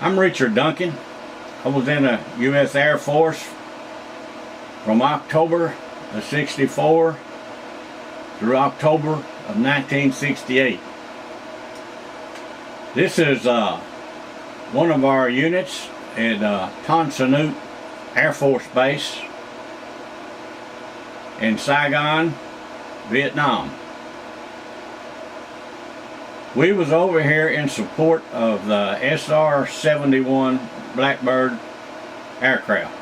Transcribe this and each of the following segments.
I'm Richard Duncan. I was in the U.S. Air Force from October of '64 through October of 1968. This is one of our units at Tan Son Nhut Air Force Base in Saigon, Vietnam. We was over here in support of the SR-71 Blackbird aircraft.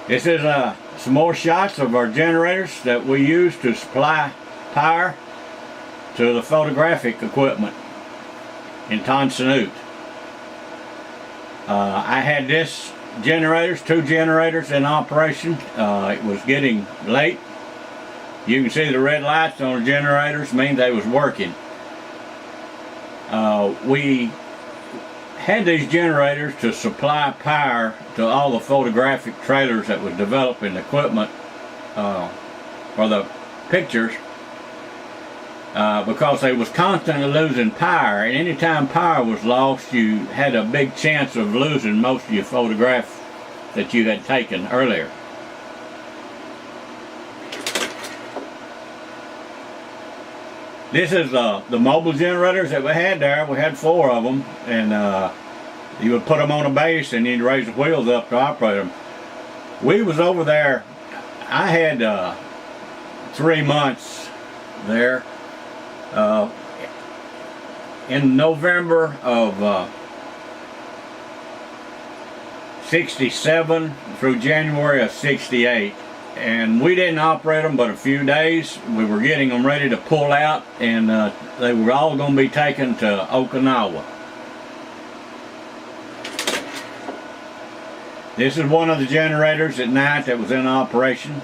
This is some more shots of our generators that we use to supply power to the photographic equipment in Tan Son Nhut. I had this two generators in operation. It was getting late. You can see the red lights on the generators mean they was working. We had these generators to supply power to all the photographic trailers that was developing equipment for the pictures, because they was constantly losing power, and anytime power was lost you had a big chance of losing most of your photographs that you had taken earlier. This is the mobile generators that we had there. We had 4 of them, and you would put them on a base and you'd raise the wheels up to operate them. We was over there, I had 3 months there. In November of '67 through January of '68, and we didn't operate them but a few days. We were getting them ready to pull out, and they were all going to be taken to Okinawa. This is one of the generators at night that was in operation.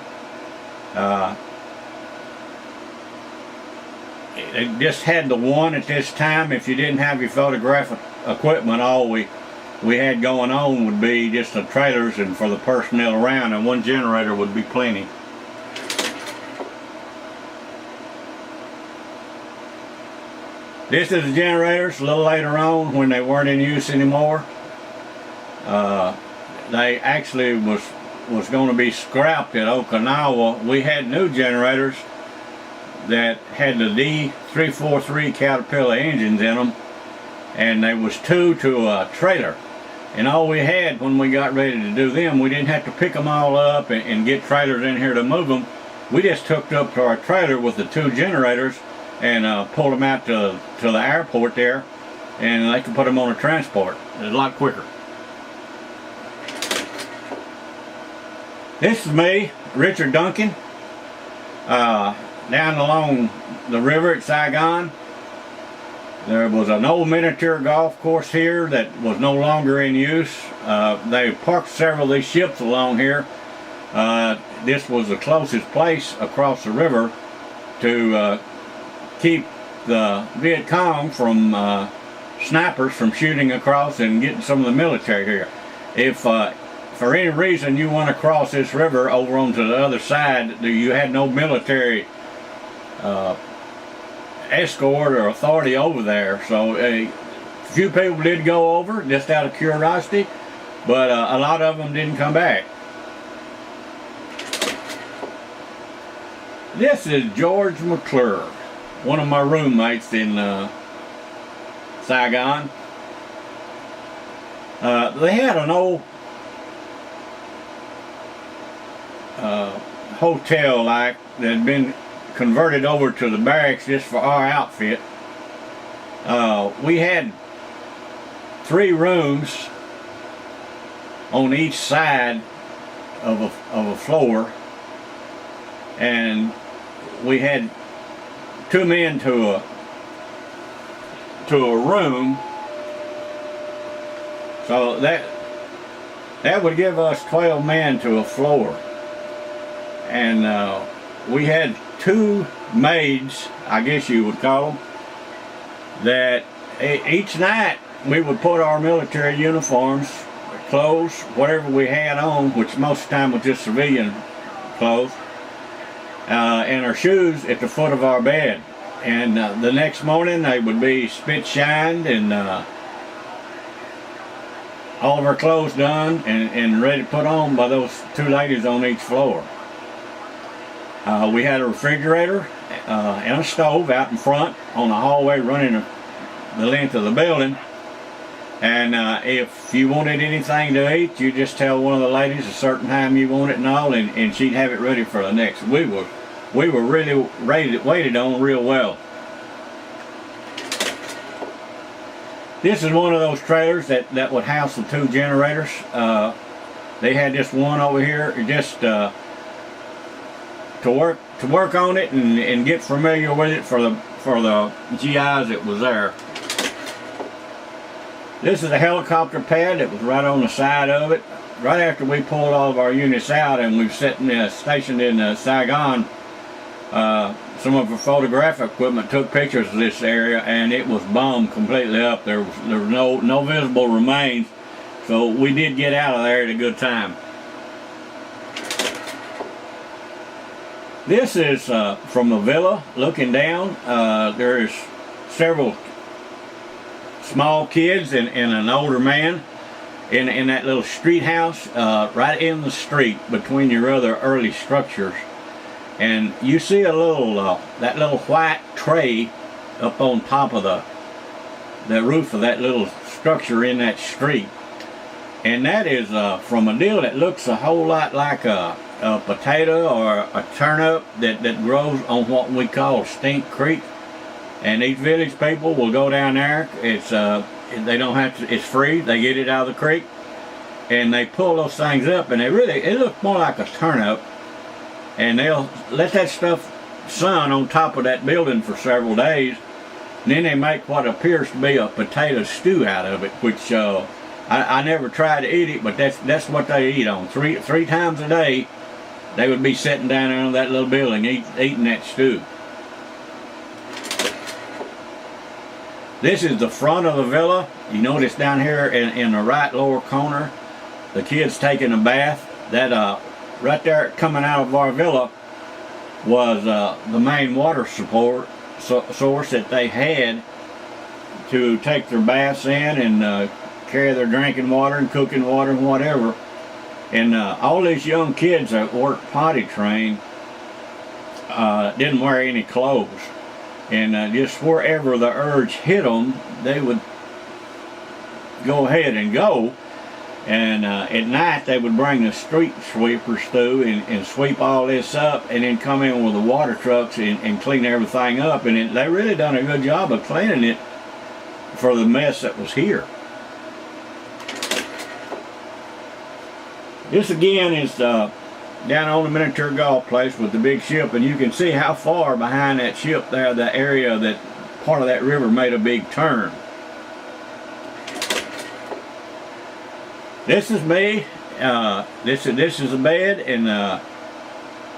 It just had the one at this time. If you didn't have your photographic equipment, all we had going on would be just the trailers and for the personnel around, and one generator would be plenty. This is the generators a little later on when they weren't in use anymore. They actually was going to be scrapped at Okinawa. We had new generators that had the D343 Caterpillar engines in them, and there was 2 to a trailer. And all we had when we got ready to do them, we didn't have to pick them all up and get trailers in here to move them. We just hooked up to our trailer with the 2 generators and pulled them out to the airport there, and they could put them on a transport. It was a lot quicker. This is me, Richard Duncan, down along the river at Saigon. There was an old miniature golf course here that was no longer in use. They parked several of these ships along here. This was the closest place across the river to keep the Viet Cong from snipers from shooting across and getting some of the military here. If for any reason you want to cross this river over onto the other side, you had no military escort or authority over there, so a few people did go over just out of curiosity, but a lot of them didn't come back. This is George McClure, one of my roommates in Saigon. They had an old hotel like that had been converted over to the barracks just for our outfit. We had 3 rooms on each side of a floor, and we had 2 men to a room, so that would give us 12 men to a floor. And we had 2 maids, I guess you would call them, that each night we would put our military uniforms, clothes, whatever we had on, which most of the time was just civilian clothes, and our shoes at the foot of our bed. And the next morning they would be spit shined and all of our clothes done and ready to put on by those two ladies on each floor. We had a refrigerator and a stove out in front on the hallway running the length of the building. And if you wanted anything to eat, you just tell one of the ladies a certain time you want it and all, and she'd have it ready for the next. We were really waited on real well. This is one of those trailers that would house the two generators. They had just one over here, just to work on it and get familiar with it for the GIs that was there. This is a helicopter pad that was right on the side of it. Right after we pulled all of our units out and we were stationed in Saigon, some of our photographic equipment took pictures of this area, and it was bombed completely up. There was no visible remains, so we did get out of there at a good time. This is from the villa looking down. There's several small kids and an older man in that little street house right in the street between your other early structures. And you see a little that little white tray up on top of the roof of that little structure in that street, and that is from a deal that looks a whole lot like a potato or a turnip that grows on what we call Stink Creek. And these village people will go down there. It's they don't have to. It's free. They get it out of the creek, and they pull those things up, and it looks more like a turnip. And they'll let that stuff sun on top of that building for several days. And then they make what appears to be a potato stew out of it, which I never tried to eat it, but that's what they eat on. Three times a day, they would be sitting down there on that little building eating that stew. This is the front of the villa. You notice down here in the right lower corner, the kids taking a bath. That right there coming out of our villa was the main water source that they had to take their baths in and carry their drinking water and cooking water and whatever. And all these young kids that weren't potty trained didn't wear any clothes. And just wherever the urge hit them, they would go ahead and go. And at night they would bring the street sweepers through and sweep all this up, and then come in with the water trucks and clean everything up. And they really done a good job of cleaning it for the mess that was here. This again is down on the miniature golf place with the big ship, and you can see how far behind that ship there, the area that part of that river made a big turn. This is me. This is a bed, and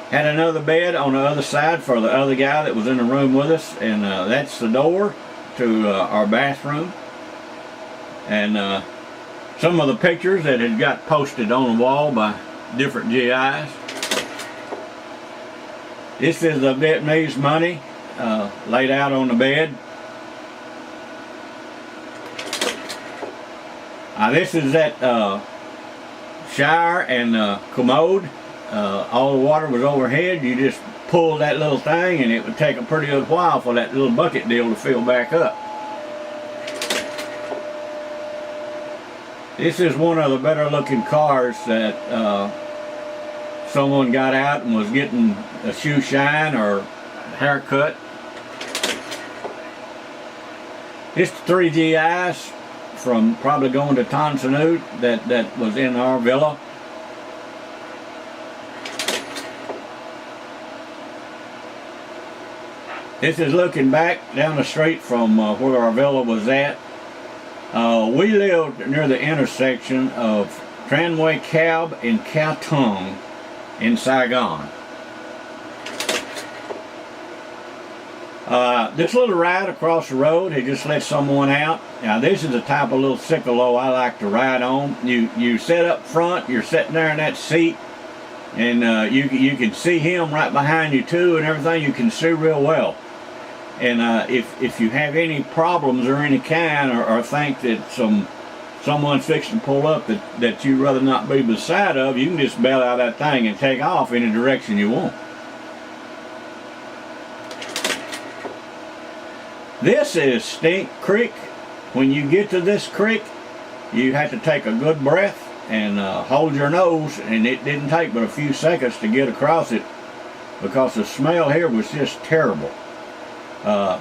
had another bed on the other side for the other guy that was in the room with us, and that's the door to our bathroom. And some of the pictures that had got posted on the wall by different GIs. This is the Vietnamese money laid out on the bed. This is that shower and commode. All the water was overhead. You just pulled that little thing, and it would take a pretty good while for that little bucket deal to fill back up. This is one of the better looking cars that someone got out and was getting a shoe shine or haircut. It's 3 GIs from probably going to Tan Son Nhut that was in our villa. This is looking back down the street from where our villa was at. We lived near the intersection of Tran Nguyen Cab and Cao Tung in Saigon. This little ride across the road, he just let someone out. Now this is the type of little sickle I like to ride on. You sit up front, you're sitting there in that seat, and you can see him right behind you too, and everything. You can see real well. And if you have any problems or any kind, or think that someone's fixing to pull up that you'd rather not be beside of, you can just bail out that thing and take off any direction you want. This is Stink Creek. When you get to this creek, you have to take a good breath and hold your nose, and it didn't take but a few seconds to get across it, because the smell here was just terrible. A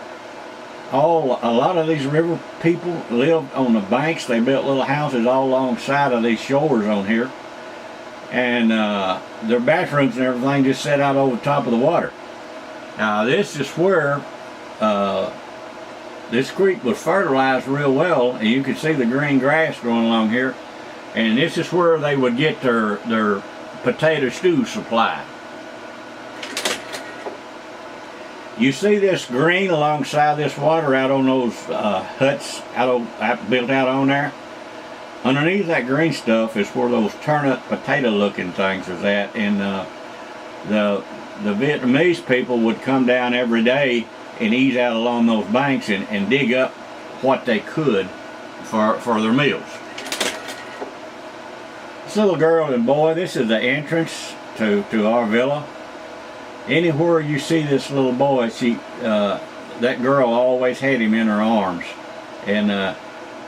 lot of these river people live on the banks. They built little houses all alongside of these shores on here, and their bathrooms and everything just set out over the top of the water. Now this is where this creek was fertilized real well, and you can see the green grass growing along here, and this is where they would get their potato stew supply. You see this green alongside this water out on those huts built out on there? Underneath that green stuff is where those turnip potato looking things is at, and the Vietnamese people would come down every day and ease out along those banks and dig up what they could for their meals. This little girl and boy, this is the entrance to our villa. Anywhere you see this little boy, that girl always had him in her arms, and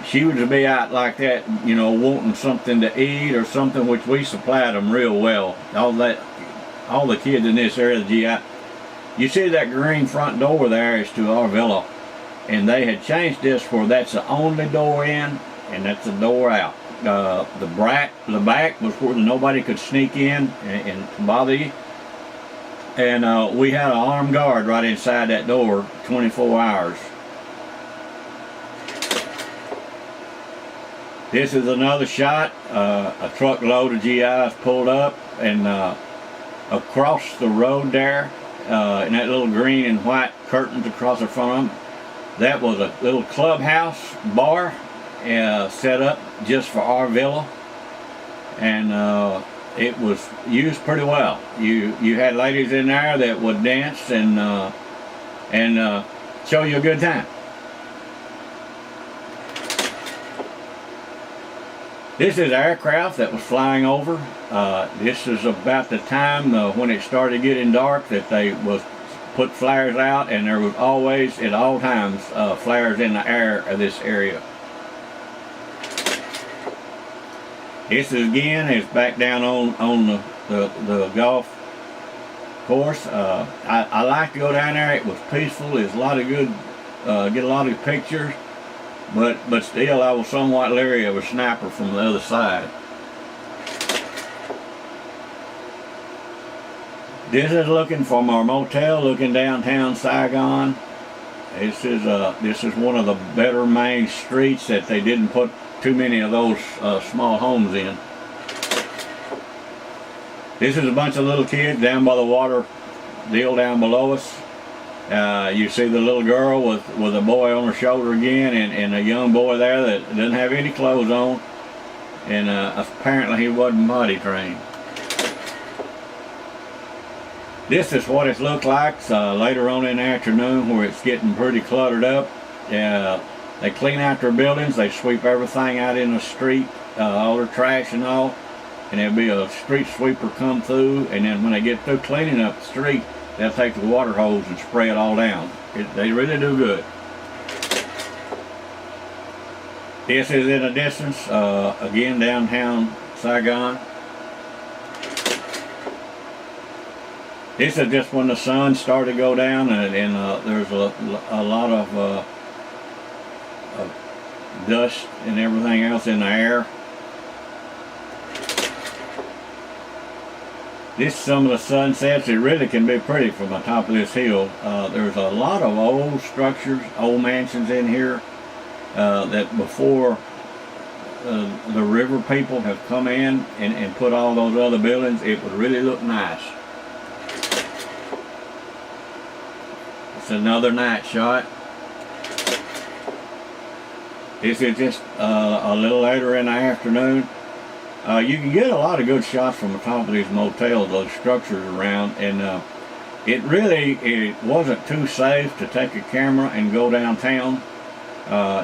she would be out like that, you know, wanting something to eat or something, which we supplied them real well. All the kids in this area, the GI. You see that green front door there is to our villa, and they had changed this where that's the only door in and that's the door out. The back was where nobody could sneak in and bother you. And we had an armed guard right inside that door 24 hours. This is another shot. A truckload of GIs pulled up, and across the road there, and that little green and white curtains across the front of them, that was a little clubhouse bar set up just for our villa, and it was used pretty well. You had ladies in there that would dance and show you a good time. This is aircraft that was flying over. This is about the time when it started getting dark that they was put flares out, and there was always at all times flares in the air of this area. This is back down on the golf course. I like to go down there. It was peaceful. It's a lot of good, get a lot of pictures, but still I was somewhat leery of a sniper from the other side. This is looking from our motel, looking downtown Saigon. This is one of the better main streets that they didn't put too many of those small homes in. This is a bunch of little kids down by the water deal down below us. You see the little girl with a boy on her shoulder again, and a young boy there that doesn't have any clothes on, and apparently he wasn't potty trained. This is what it looked like later on in the afternoon, where it's getting pretty cluttered up. They clean out their buildings, they sweep everything out in the street, all their trash and all, and there'll be a street sweeper come through, and then when they get through cleaning up the street, they'll take the water hose and spray it all down. They really do good. This is in the distance, again downtown Saigon. This is just when the sun started to go down, and there's a lot of dust and everything else in the air. This is some of the sunsets. It really can be pretty from the top of this hill. There's a lot of old structures, old mansions in here that before the river people have come in and put all those other buildings, it would really look nice. It's another night shot. This is just a little later in the afternoon. You can get a lot of good shots from the top of these motels, those structures around, and it wasn't too safe to take a camera and go downtown.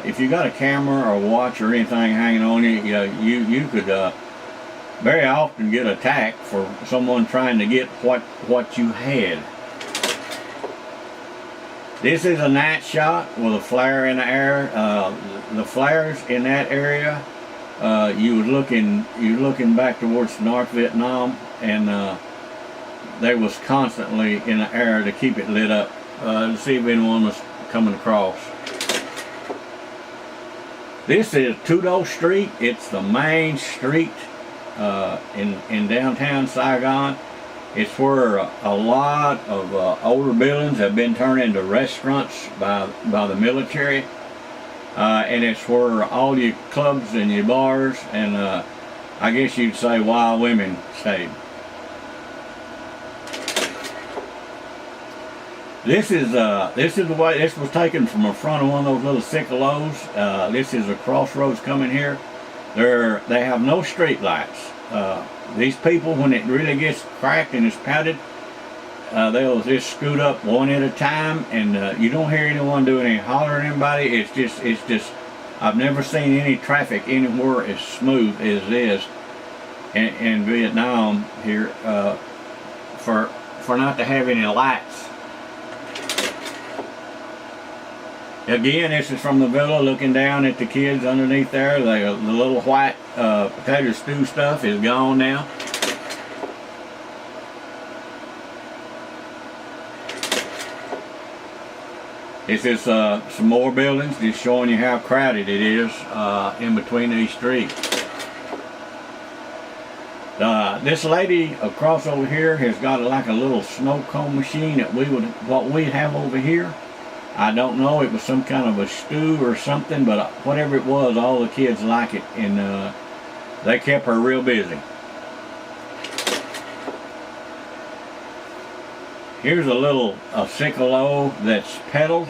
If you got a camera or watch or anything hanging on you, you could very often get attacked for someone trying to get what you had. This is a night shot with a flare in the air. The flares in that area, you're looking back towards North Vietnam, and they was constantly in the air to keep it lit up to see if anyone was coming across. This is Tudo Street. It's the main street in downtown Saigon. It's where a lot of older buildings have been turned into restaurants by the military, and it's where all your clubs and your bars and I guess you'd say wild women stayed. This is the way this was taken from the front of one of those little sicaloes. This is a crossroads coming here. They have no street lights. These people, when it really gets cracked and it's powdered, they'll just scoot up one at a time, and you don't hear anyone doing any hollering at anybody. It's just I've never seen any traffic anywhere as smooth as this in Vietnam here, for not to have any lights. Again, this is from the villa, looking down at the kids underneath there. The little white potato stew stuff is gone now. This is some more buildings, just showing you how crowded it is in between these streets. This lady across over here has got like a little snow cone machine that what we have over here. I don't know, it was some kind of a stew or something, but whatever it was, all the kids like it, and they kept her real busy. Here's a sicalo that's pedaled.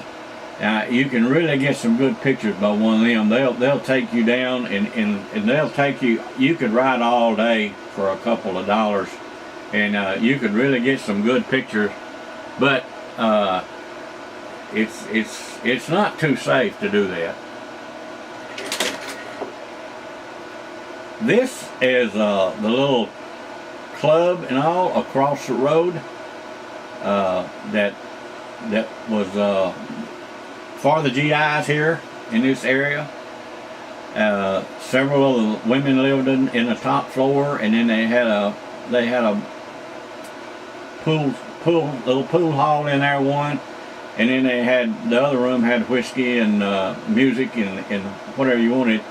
You can really get some good pictures by one of them. They'll take you down, and they'll take you. You could ride all day for a couple of dollars, and you could really get some good pictures, but it's not too safe to do that. This is the little club and all across the road that was for the GIs here in this area. Several of the women lived in the top floor, and then they had a little pool hall in there, one. And then they had, the other room had whiskey and music and whatever you wanted.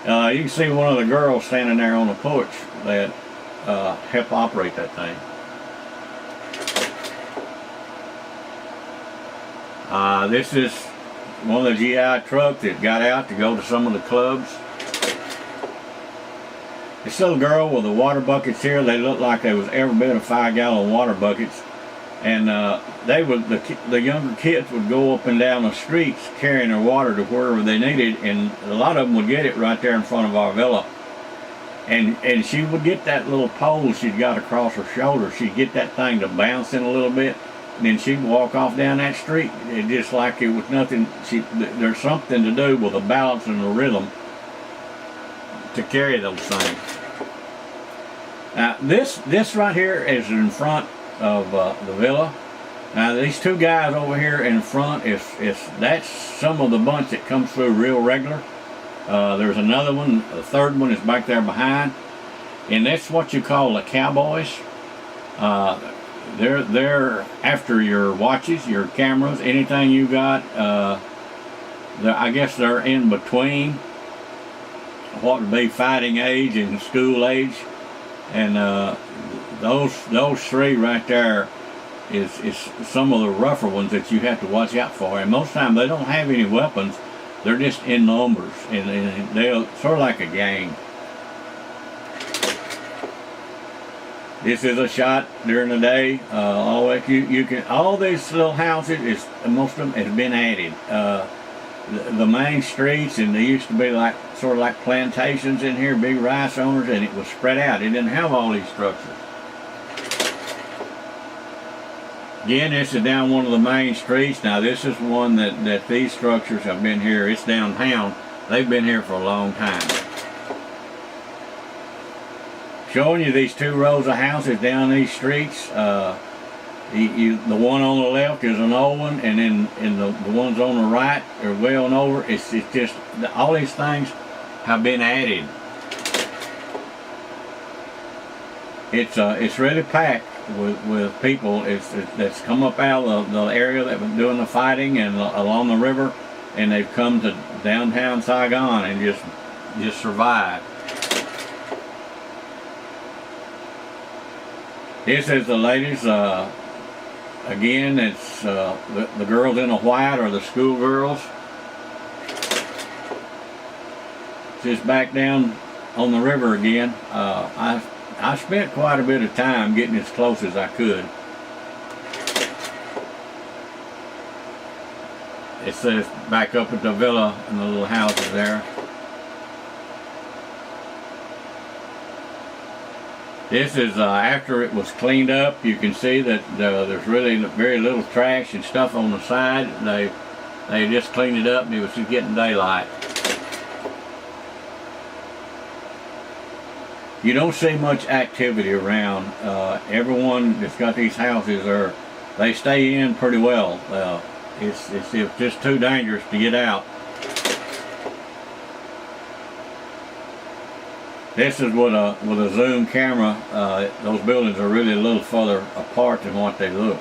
You can see one of the girls standing there on the porch that helped operate that thing. This is one of the GI trucks that got out to go to some of the clubs. This little girl with the water buckets here, they look like they was every bit of 5-gallon water buckets. And the younger kids would go up and down the streets carrying their water to wherever they needed, and a lot of them would get it right there in front of our villa. And she would get that little pole she'd got across her shoulder. She'd get that thing to bouncing a little bit, and then she'd walk off down that street. It just like it was nothing. There's something to do with the balance and the rhythm to carry those things. Now this right here is in front of the villa. Now these two guys over here in front that's some of the bunch that comes through real regular. There's another one, the third one is back there behind, and that's what you call the cowboys. They're after your watches, your cameras, anything you got. I guess they're in between what would be fighting age and school age, and those three right there is some of the rougher ones that you have to watch out for. And most of the time they don't have any weapons. They're just in numbers, and they're sort of like a gang. This is a shot during the day. All these little houses, most of them has been added. the main streets, and there used to be like sort of like plantations in here, big rice owners, and it was spread out. It didn't have all these structures. Again, this is down one of the main streets. Now this is one that these structures have been here. It's downtown. They've been here for a long time. Showing you these two rows of houses down these streets. The one on the left is an old one, and then the ones on the right are well and over. It's just all these things have been added. It's really packed with people that's come up out of the area that was doing the fighting and along the river, and they've come to downtown Saigon and just survived. This is the ladies. Again, it's the girls in the white are the schoolgirls. Just back down on the river again. I spent quite a bit of time getting as close as I could. It says back up at the villa and the little houses there. This is after it was cleaned up. You can see that there's really very little trash and stuff on the side. They just cleaned it up and it was just getting daylight. You don't see much activity around. Everyone that's got these houses they stay in pretty well. It's just too dangerous to get out. This is with a zoom camera. Those buildings are really a little further apart than what they look.